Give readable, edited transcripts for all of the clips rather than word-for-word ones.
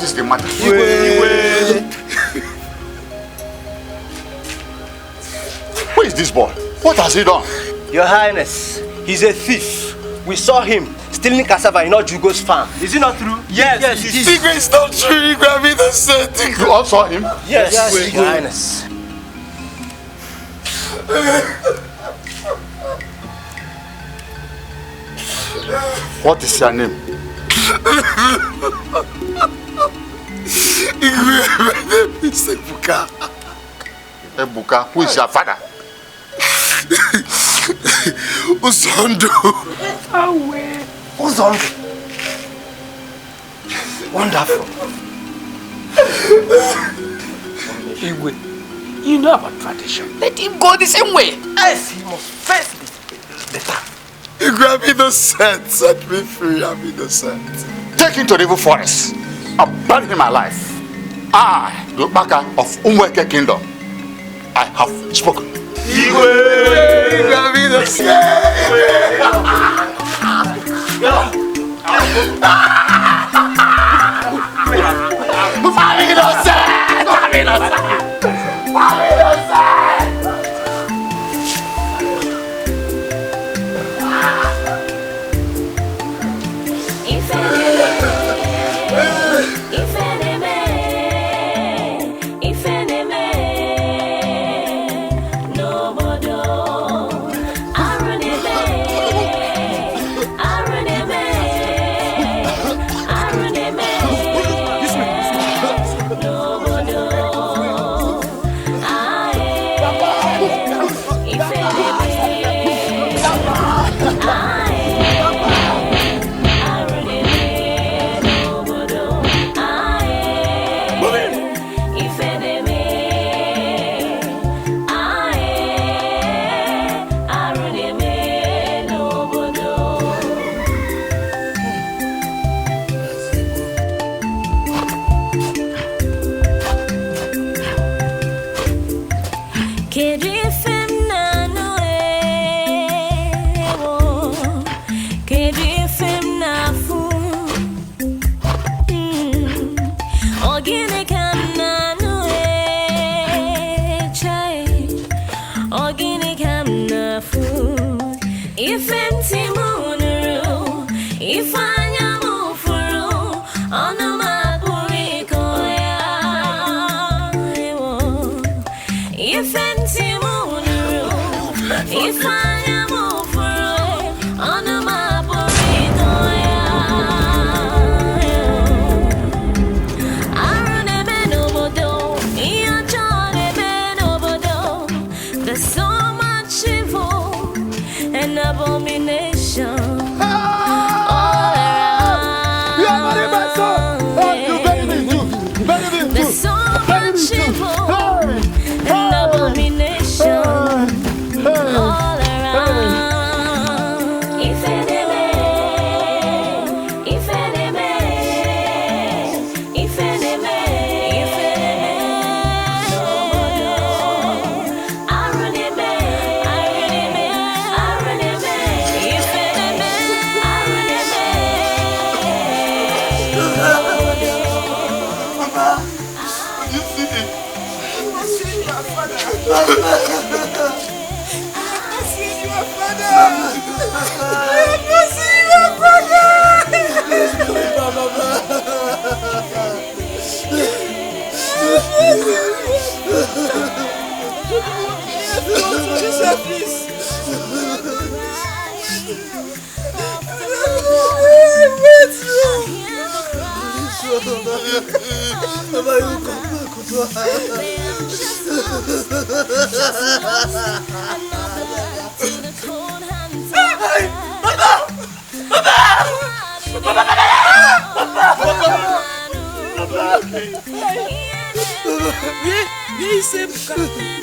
What is the matter? Who is this boy? What has he done? Your Highness, he's a thief. We saw him stealing cassava in Ojugo's farm. Is it not true? Yes, it is. It's not true. You grab me the set. You all saw him? Yes, Your Highness. What is your name? My name is Ebuka. Ebuka, who is your father? Uzondo. Uzondo. Wonderful. Igwe, you know about tradition. Let him go the same way. Yes, he must face the time. You grab me the set. Set me free. I'm innocent. Take him to the evil forest and burn him alive. I, the Baka of Umweke Kingdom, I have spoken. You grab me the set.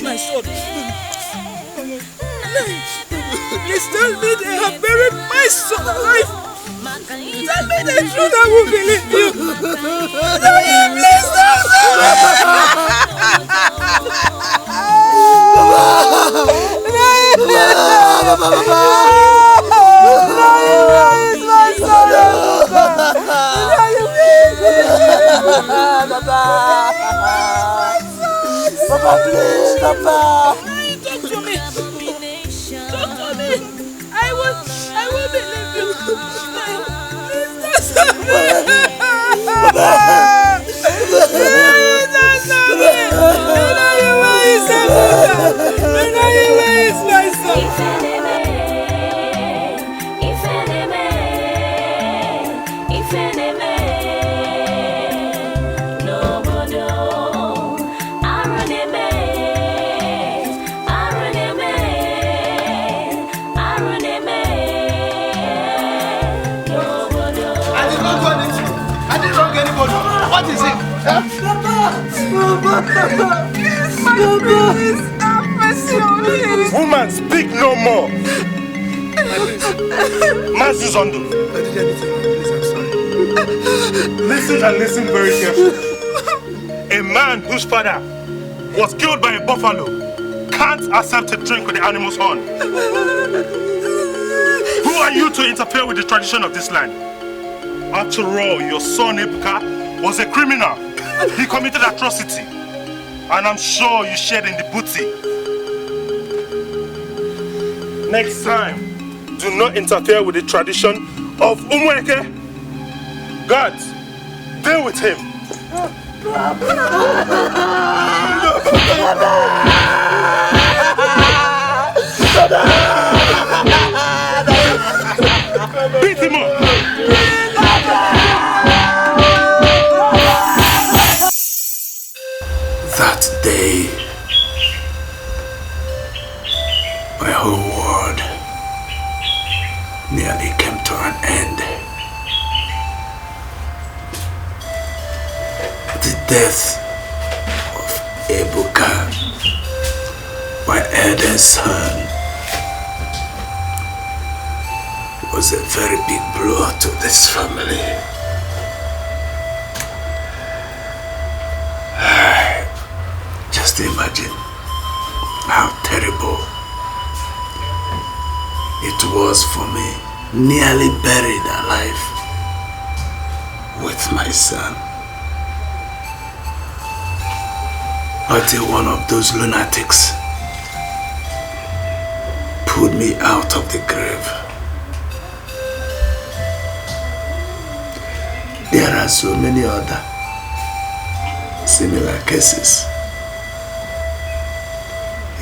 My son. Please tell me they have buried my son alive. Tell me the truth, I will believe you. Tell me, please tell me. Papa, please, Papa. Talk to me. Talk to me. I will believe you. Please, stop me. Papa. What is it? Huh? Please, have mercy on me. Woman, speak no more. Master Zondo. Listen and listen very carefully. A man whose father was killed by a buffalo can't accept a drink with the animal's horn. Who are you to interfere with the tradition of this land? After all, your son Ebuka was a criminal. He committed atrocity. And I'm sure you shared in the booty. Next time, do not interfere with the tradition of Umweke. God, deal with him. Beat him up. That day, my whole world nearly came to an end. The death of Ebuka, my eldest son, was a very big blow to this family. Just imagine how terrible it was for me, nearly buried alive with my son, until one of those lunatics pulled me out of the grave. There are so many other similar cases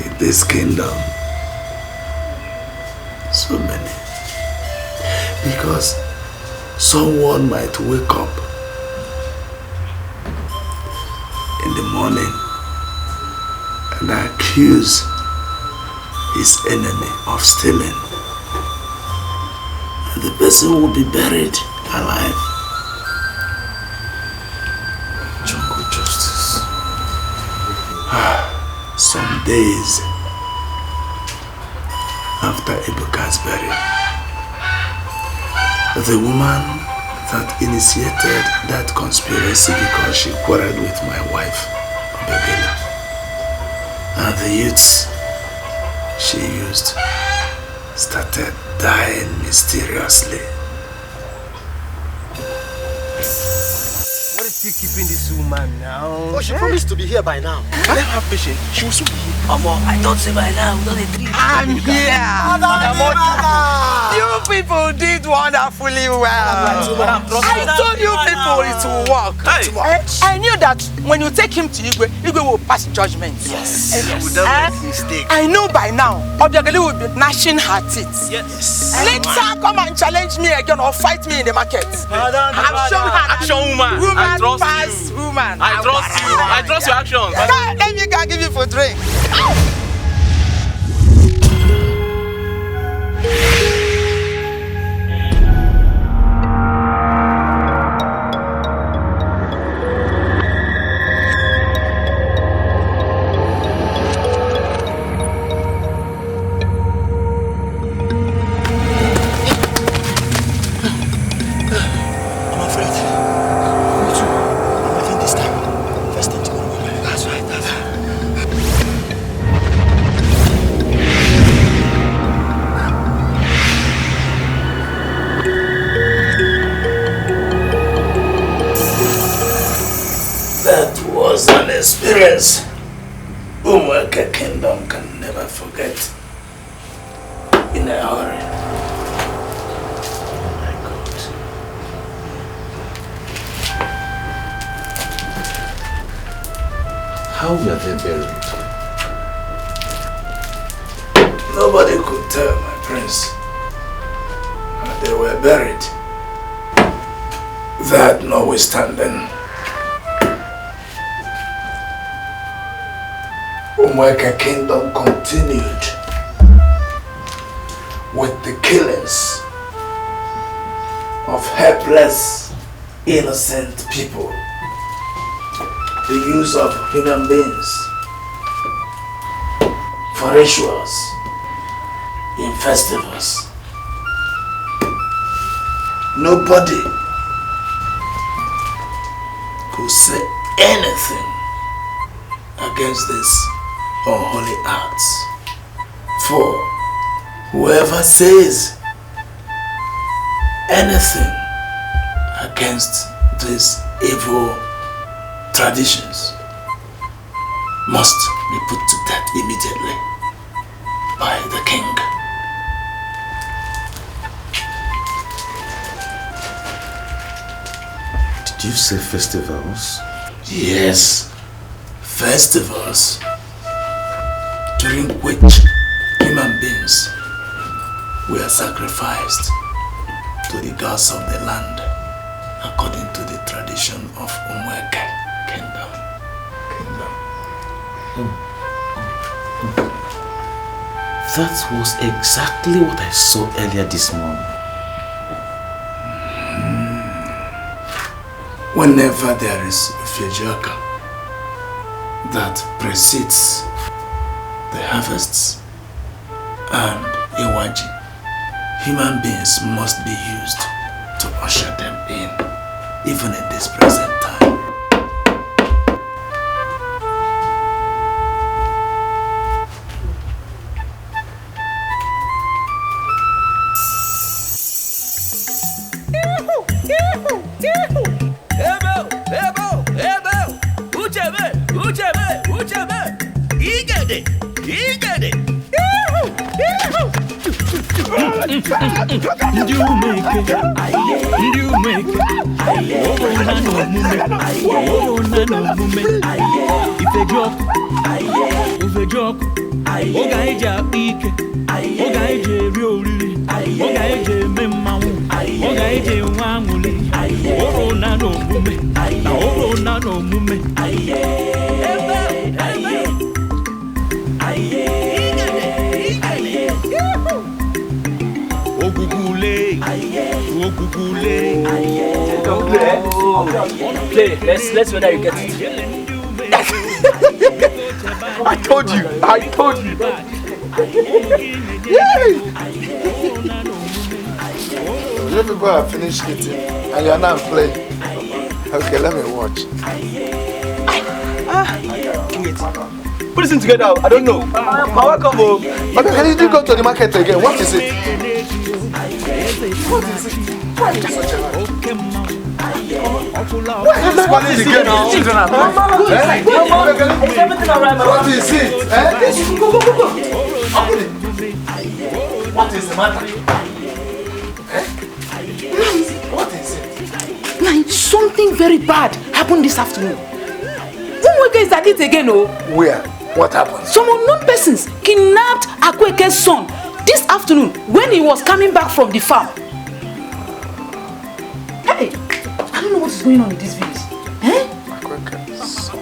in this kingdom. So many. Because someone might wake up in the morning and accuse his enemy of stealing. And the person will be buried alive. Jungle justice. Some days after Ebuka's burial, the woman that initiated that conspiracy because she quarreled with my wife, Obebele, and the youths she used started dying mysteriously. What is he keeping this woman now? Oh, she promised to be here by now. Let her patient. She will soon be here. I thought so by now. Don't agree. I'm here. You people did wonderfully well. I told you people it will work. I knew that when you take him to Igwe, Igwe will pass judgment. Yes. Mistake. I know by now, Obiageli will be gnashing her teeth. Yes. Let her come and challenge me again or fight me in the market. I've shown her. Action woman. I trust pass you. Woman. I trust you. I trust your actions. Let me go give you for drink. That was an experience Umweke Kingdom can never forget in a hurry. Oh my God. How were they buried? Nobody could tell, my prince. They were buried. That notwithstanding, Umweke Kingdom continued with the killings of helpless, innocent people, the use of human beings for rituals in festivals. Nobody could say anything against this unholy acts. For whoever says anything against these evil traditions must be put to death immediately by the king. Did you say festivals? Yes, festivals during which human beings were sacrificed to the gods of the land according to the tradition of Umweke Kingdom. That was exactly what I saw earlier this morning. Whenever there is Fijoka that precedes the harvests and Iwaji, human beings must be used to usher them in, even in this present time. Let's whether you get it. I told you. You people have finished eating and you are now playing. Okay, let me watch. Put this in together. I don't know. Welcome home. Okay, can you do go to the market again? What is it? What is it? Why are you such a man? Why are you smiling again now? What is it? Go. What is the matter? What is it? Like something very bad happened this afternoon. Umweke is at it again, oh. Where? What happened? Some unknown persons kidnapped Akweke's son this afternoon when he was coming back from the farm. Hey, I don't know what is going on in this village. Eh? Akweke's son.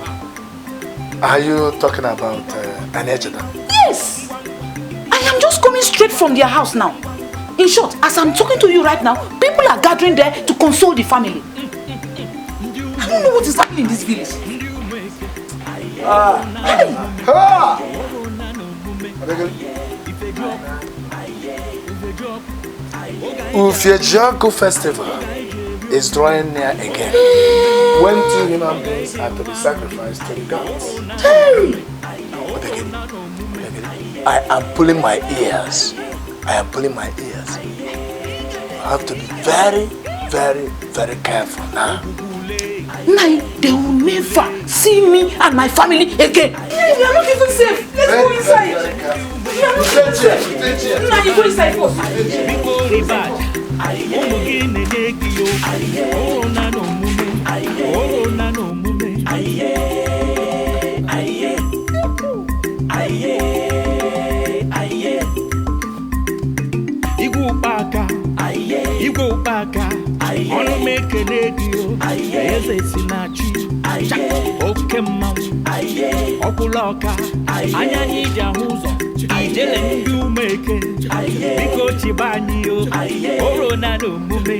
Are you talking about Anejada? Yes! I am just coming straight from their house now. In short, as I'm talking to you right now, people are gathering there to console the family. I don't know what is happening in this village. Ufiejago Festival is drawing near again. When two human beings are to be sacrificed to the gods. Hey! I am pulling my ears. I have to be very, very, very careful now. Now they will never see me and my family again. We are not even safe. Let's go inside. We are not even safe. Now you go inside first. Igbo baka, onu make negio, eze sinachi, oke mmanwụ, ọkwụlọka, anya n'ije ahụ ụzọ, ijele ndị umeke, biko chiba anyị o, oro na n'omume,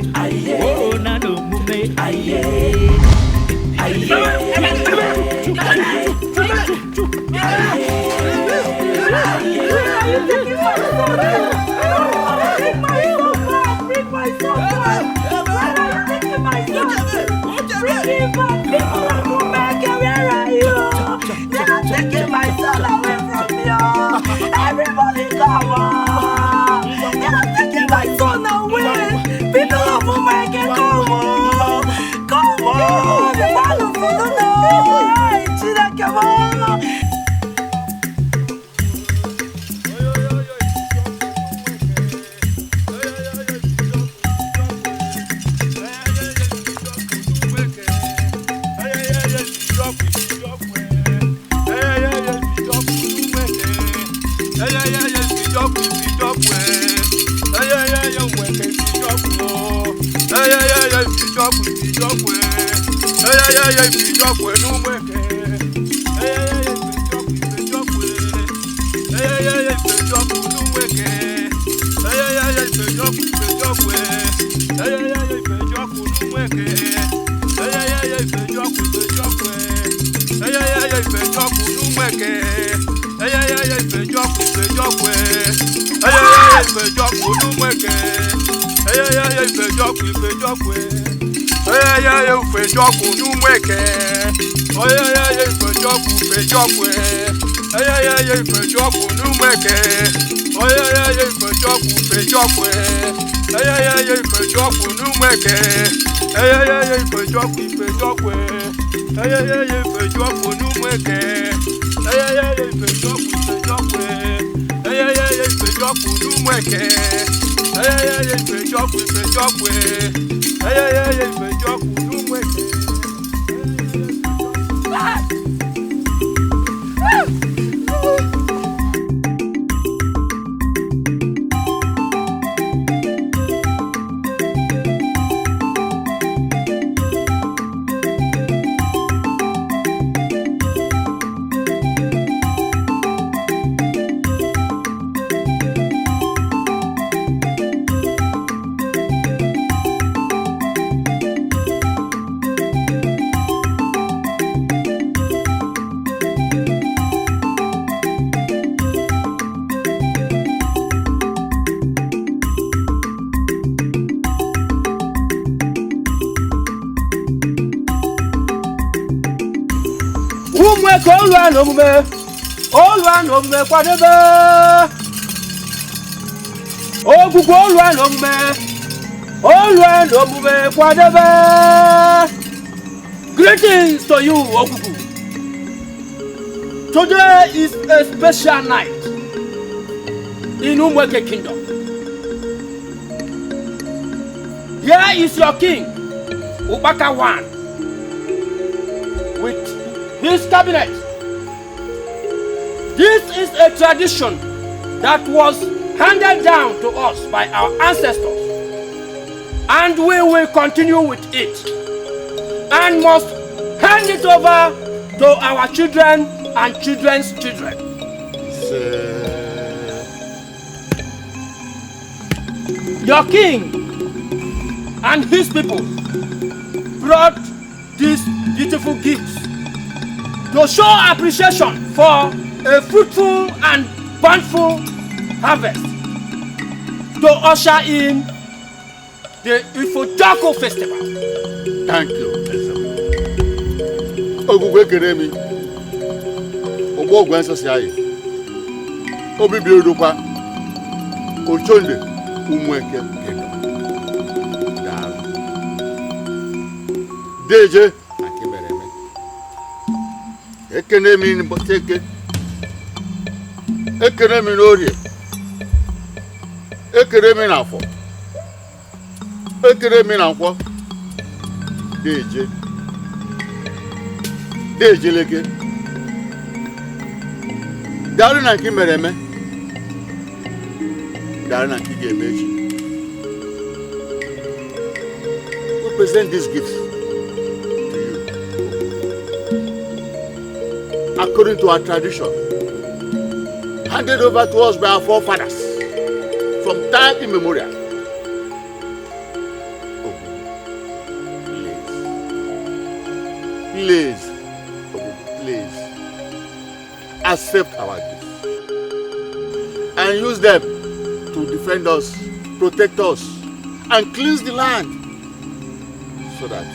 Taking my son away from me. Everybody come on. You're taking my son away. People of Filmark, come on. Come on. The man of Filmark. Chika, come on. Oluan omume kwadebe. Ogugu oluan omume kwadebe. Greetings to you, Ogugu. Today is a special night in Umweke Kingdom. Here is your king, Ubaka I, with his cabinet. This is a tradition that was handed down to us by our ancestors, and we will continue with it and must hand it over to our children and children's children. Your king and his people brought these beautiful gifts to show appreciation for a fruitful and bountiful harvest, to usher in the Ifojako festival. Thank you, Oguejiofor. Ogbo Siaye. Obi Biodukwa. Ochonde Umweke Kingdom. Deje na Kimereme. Ekene mi Mboteke. Ekene mi Norie. Ekene mi Nafo. Ekene mi Nankwo. Deje. Deje leke. Daru na Kimereme. Daru na Kigemechi. We present this gift to you according to our tradition, handed over to us by our forefathers from time immemorial. Oh, please, please, accept our gifts and use them to defend us, protect us, and cleanse the land, so that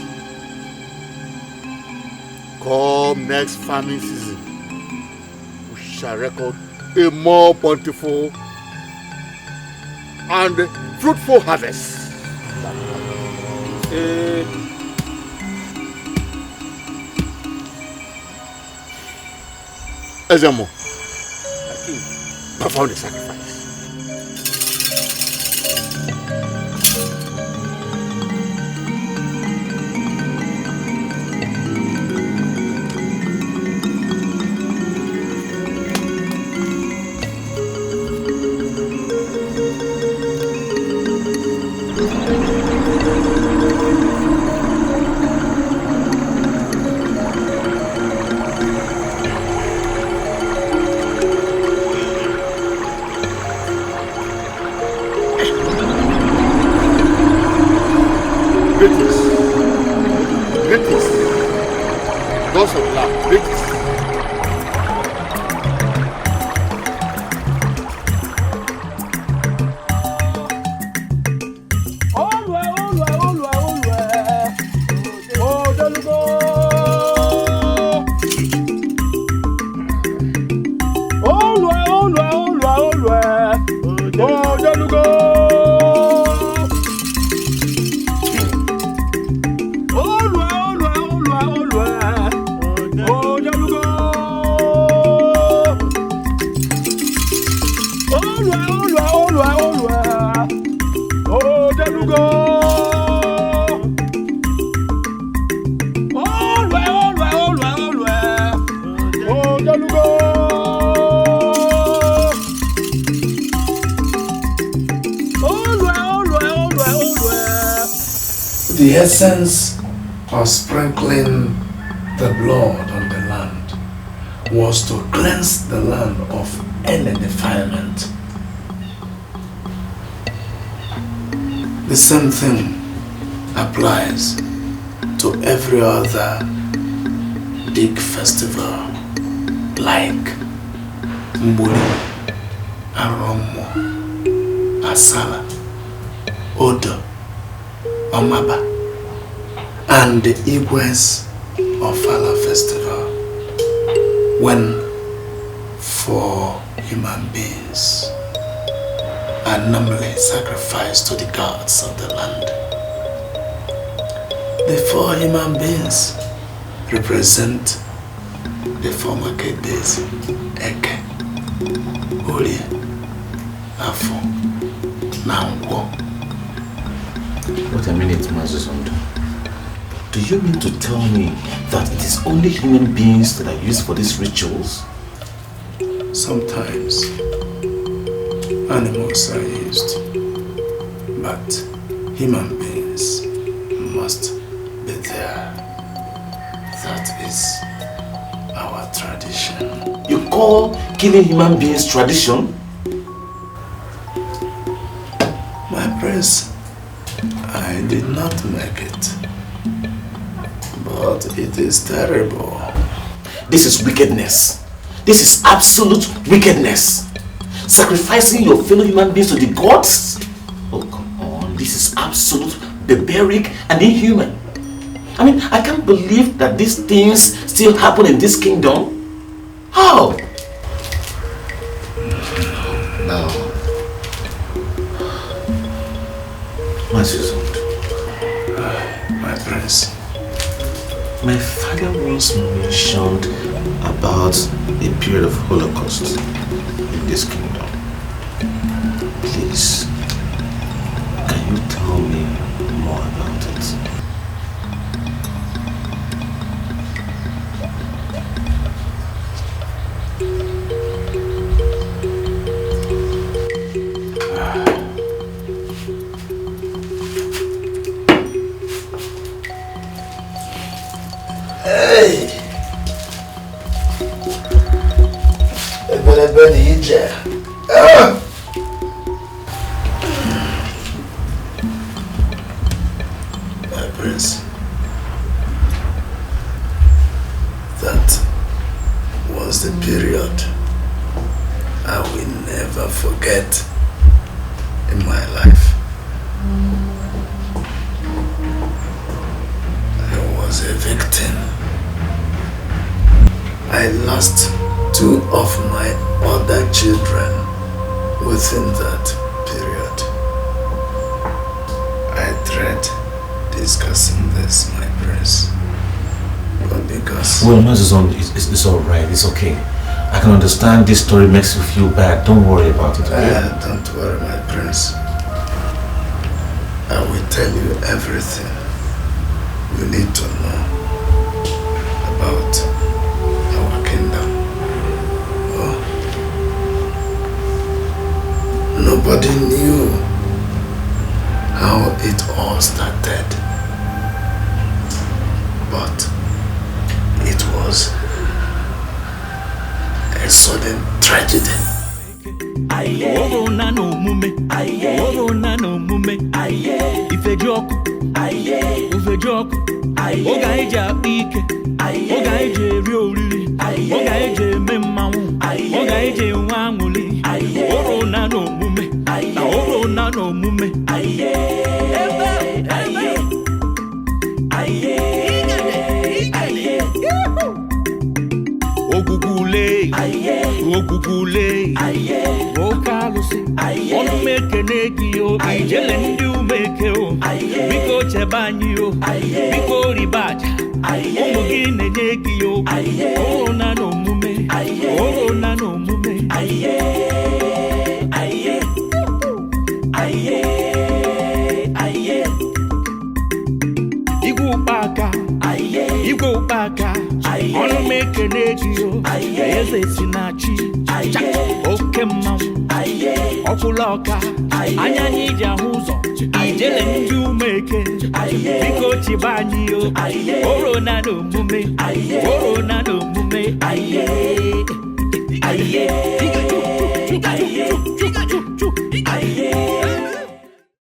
come next farming season, we shall record a more bountiful and fruitful harvest. Ezemo, perform the sacrifice. The essence of sprinkling the blood on the land was to cleanse the land of any defilement. The same thing applies to every other big festival like Mbuli, Aromo, Asala, Odo, Omaba, and the Igwes of Fala festival, when 4 human beings are normally sacrificed to the gods of the land. The 4 human beings represent the 4 market days: Eke, Orie, Afo, Nangwo. What a minute, Mazuzondo. Do you mean to tell me that it is only human beings that are used for these rituals? Sometimes animals are used, but human beings must be there. That is our tradition. You call killing human beings tradition? My prince, I did not make it, but it is terrible. This is wickedness. This is absolute wickedness. Sacrificing your fellow human beings to the gods? Oh, come on. This is absolute barbaric and inhuman. I mean, I can't believe that these things still happen in this kingdom. How? No. My Susan. My prince, My father once mentioned about a period of Holocaust in this kingdom. Please, can you tell me more about it? Hey! Everybody here. My prince. That was the period I will never forget in my life. I was a victim. I lost 2 of my other children within that period. I dread discussing this, my prince. But because... Well, no, it's alright, it's okay. I can understand this story makes you feel bad. Don't worry about it, okay? Don't worry, my prince. I will tell you everything you need to know about our kingdom. Oh. Nobody knew how it all started, but it was a sudden tragedy. Oh nano mume, oh nano mume, ife joku, oga eja ike, oga eje riori, oga eje memawu, oga eje wanguli, oh nano mume, Ogugule, Okalusi, onu meke negio, ijele ndi umeke o, biko chebanyi o, biko ribaja, omugine negio, oro nano mume, Igwe upaka, onu meke negio, eze sinachi, oke mmanwu, ọkwụlọka, anya n'ije ahụ ụzọ, ijele ndị umeke, biko chiba anyị o, oro na n'omume,